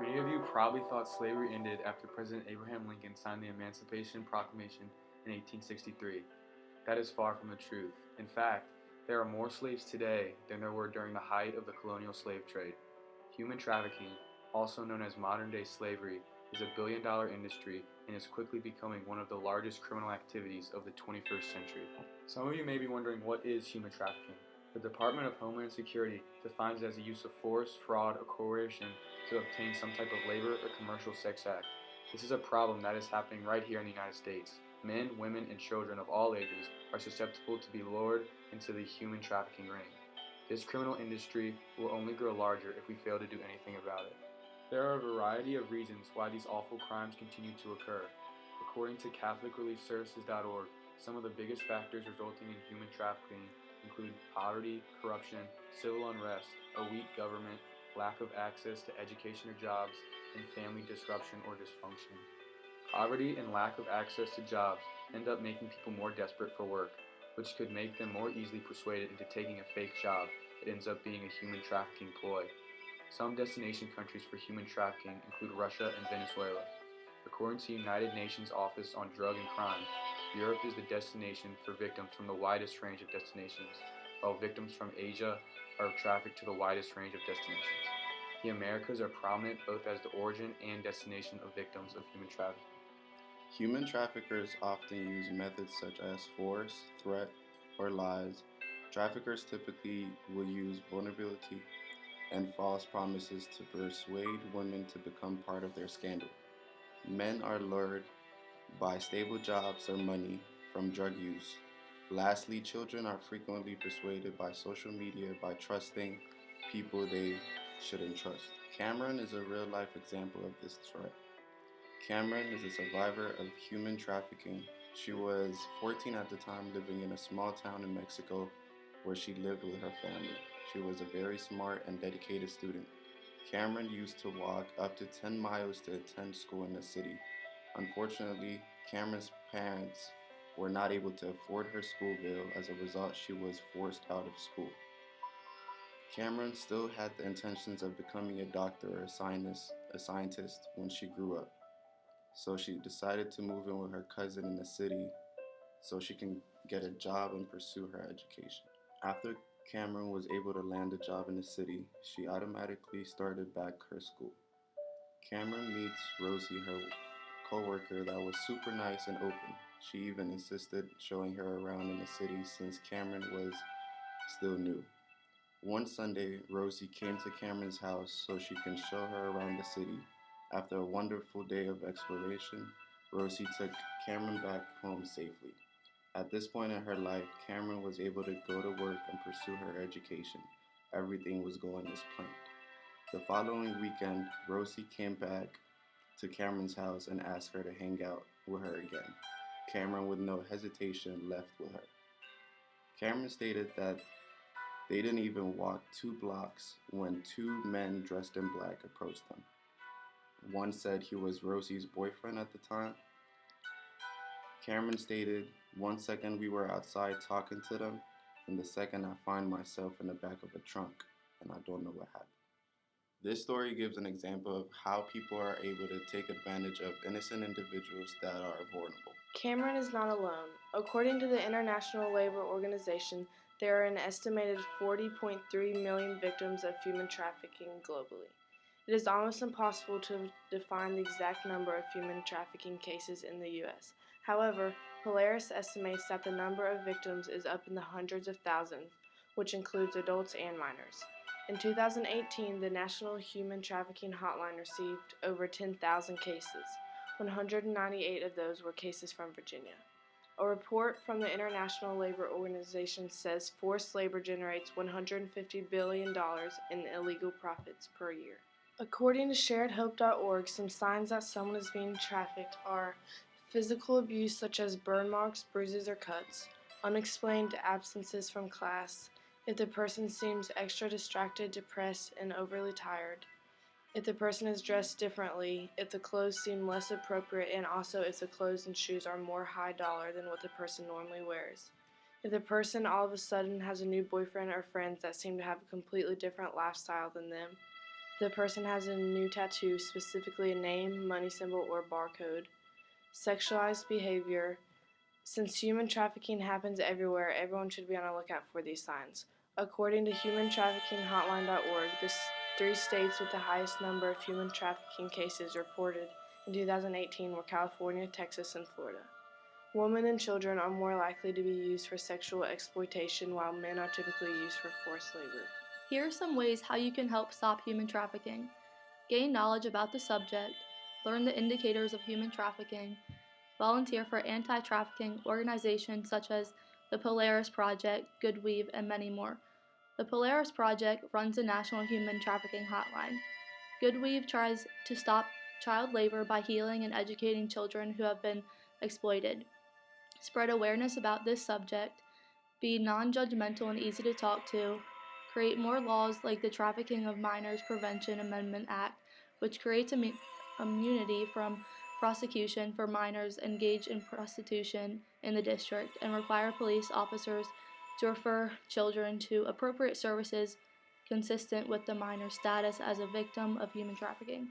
Many of you probably thought slavery ended after President Abraham Lincoln signed the Emancipation Proclamation in 1863. That is far from the truth. In fact, there are more slaves today than there were during the height of the colonial slave trade. Human trafficking, also known as modern-day slavery, is a billion-dollar industry and is quickly becoming one of the largest criminal activities of the 21st century. Some of you may be wondering, what is human trafficking? The Department of Homeland Security defines it as the use of force, fraud, or coercion to obtain some type of labor or commercial sex act. This is a problem that is happening right here in the United States. Men, women, and children of all ages are susceptible to be lured into the human trafficking ring. This criminal industry will only grow larger if we fail to do anything about it. There are a variety of reasons why these awful crimes continue to occur. According to CatholicReliefServices.org, some of the biggest factors resulting in human trafficking include poverty, corruption, civil unrest, a weak government, lack of access to education or jobs, and family disruption or dysfunction. Poverty and lack of access to jobs end up making people more desperate for work, which could make them more easily persuaded into taking a fake job that ends up being a human trafficking ploy. Some destination countries for human trafficking include Russia and Venezuela. According to United Nations Office on Drug and Crime, Europe is the destination for victims from the widest range of destinations, while victims from Asia are trafficked to the widest range of destinations. The Americas are prominent both as the origin and destination of victims of human trafficking. Human traffickers often use methods such as force, threat, or lies. Traffickers typically will use vulnerability and false promises to persuade women to become part of their scandal. Men are lured by stable jobs or money from drug use. Lastly, children are frequently persuaded by social media by trusting people they shouldn't trust. Cameron is a real-life example of this threat. Cameron is a survivor of human trafficking. She was 14 at the time, living in a small town in Mexico where she lived with her family. She was a very smart and dedicated student. Cameron used to walk up to 10 miles to attend school in the city. Unfortunately, Cameron's parents were not able to afford her school bill. As a result, she was forced out of school. Cameron still had the intentions of becoming a doctor or a scientist when she grew up. So she decided to move in with her cousin in the city so she can get a job and pursue her education. After Cameron was able to land a job in the city, she automatically started back her school. Cameron meets Rosie, her co-worker that was super nice and open. She even insisted showing her around in the city since Cameron was still new. One Sunday, Rosie came to Cameron's house so she can show her around the city. After a wonderful day of exploration, Rosie took Cameron back home safely. At this point in her life, Cameron was able to go to work and pursue her education. Everything was going as planned. The following weekend, Rosie came back to Cameron's house and asked her to hang out with her again. Cameron, with no hesitation, left with her. Cameron stated that they didn't even walk 2 blocks when 2 men dressed in black approached them. One said he was Rosie's boyfriend at the time. Cameron stated, "One second we were outside talking to them, and the second I find myself in the back of a trunk, and I don't know what happened." This story gives an example of how people are able to take advantage of innocent individuals that are vulnerable. Cameron is not alone. According to the International Labor Organization, there are an estimated 40.3 million victims of human trafficking globally. It is almost impossible to define the exact number of human trafficking cases in the U.S. However, Polaris estimates that the number of victims is up in the hundreds of thousands, which includes adults and minors. In 2018, the National Human Trafficking Hotline received over 10,000 cases. 198 of those were cases from Virginia. A report from the International Labor Organization says forced labor generates $150 billion in illegal profits per year. According to sharedhope.org, some signs that someone is being trafficked are physical abuse such as burn marks, bruises, or cuts, unexplained absences from class, if the person seems extra distracted, depressed, and overly tired, if the person is dressed differently, if the clothes seem less appropriate, and also if the clothes and shoes are more high dollar than what the person normally wears, if the person all of a sudden has a new boyfriend or friends that seem to have a completely different lifestyle than them, if the person has a new tattoo, specifically a name, money symbol, or barcode. Sexualized behavior. Since human trafficking happens everywhere, everyone should be on the lookout for these signs. According to humantraffickinghotline.org, the 3 states with the highest number of human trafficking cases reported in 2018 were California, Texas, and Florida. Women and children are more likely to be used for sexual exploitation, while men are typically used for forced labor. Here are some ways how you can help stop human trafficking. Gain knowledge about the subject, learn the indicators of human trafficking, volunteer for anti-trafficking organizations such as the Polaris Project, Good Weave, and many more. The Polaris Project runs a national human trafficking hotline. Good Weave tries to stop child labor by healing and educating children who have been exploited. Spread awareness about this subject, be non-judgmental and easy to talk to, create more laws like the Trafficking of Minors Prevention Amendment Act, which creates immunity from prosecution for minors engaged in prostitution in the district, and require police officers to refer children to appropriate services consistent with the minor's status as a victim of human trafficking.